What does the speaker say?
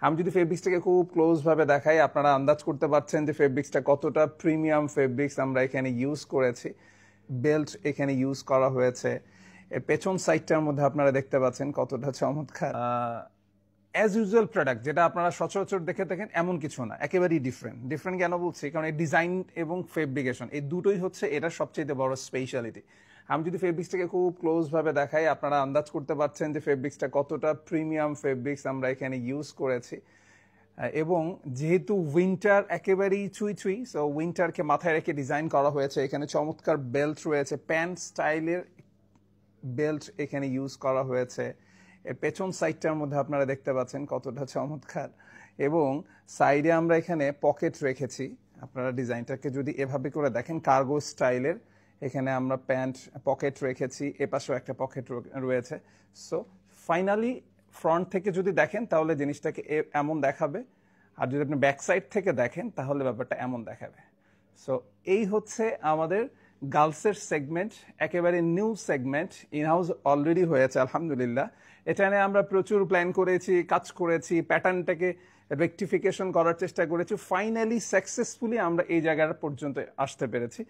আমি যদি ফেব্রিক্সটাকে খুব ক্লোজ ভাবে দেখাই, আপনারা আন্দাজ করতে পারছেন যে ফেব্রিক্সটা কতটা প্রিমিয়াম ফেব্রিক্স আমরা এখানে ইউজ করেছি। বেল্ট এখানে ইউজ করা হয়েছে। এর পেছন সাইডটার মধ্যে আপনারা দেখতে পাচ্ছেন কতটা চমৎকার। অ্যাজ ইউজুয়াল প্রোডাক্ট যেটা আপনারা সচরাচর দেখে থাকেন এমন কিছু না, একেবারেই ডিফারেন্ট কেন বলছি, কারণ এই ডিজাইন এবং ফেব্রিকেশন এই দুটোই হচ্ছে এটার সবচেয়ে বড় স্পেশালিটি। আমি যদি ফেব্রিক্সটাকে খুব ক্লোজ ভাবে দেখাই, আপনারা আন্দাজ করতে পারছেন যে ফেব্রিক্সটা কতটা প্রিমিয়াম ফেব্রিক্স আমরা এখানে ইউজ করেছি। এবং যেহেতু উইন্টার একেবারেই ছুঁই, সো উইন্টারকে মাথায় রেখে ডিজাইন করা হয়েছে। এখানে চমৎকার বেল্ট রয়েছে, প্যান্ট স্টাইলের বেল্ট এখানে ইউজ করা হয়েছে। এর পেছন সাইডটার মধ্যে আপনারা দেখতে পাচ্ছেন কতটা চমৎকার, এবং সাইডে আমরা এখানে পকেট রেখেছি। আপনারা ডিজাইনটাকে যদি এভাবে করে দেখেন কার্গো স্টাইলের, এখানে আমরা প্যান্ট পকেট রেখেছি, এপাশেও একটা পকেট রয়েছে। সো ফাইনালি ফ্রন্ট থেকে যদি দেখেন তাহলে জিনিসটাকে এমন দেখাবে, আর যদি আপনি ব্যাক সাইড থেকে দেখেন তাহলে ব্যাপারটা এমন দেখাবে। সো এই হচ্ছে আমাদের গার্লসের সেগমেন্ট, একেবারে নিউ সেগমেন্ট, ইনহাউস অলরেডি হয়েছে আলহামদুলিল্লাহ। এটা নিয়ে আমরা প্রচুর প্ল্যান করেছি, কাজ করেছি, প্যাটার্নটাকে রেকটিফিকেশন করার চেষ্টা করেছি। ফাইনালি সাকসেসফুলি আমরা এই জায়গাটা পর্যন্ত আসতে পেরেছি।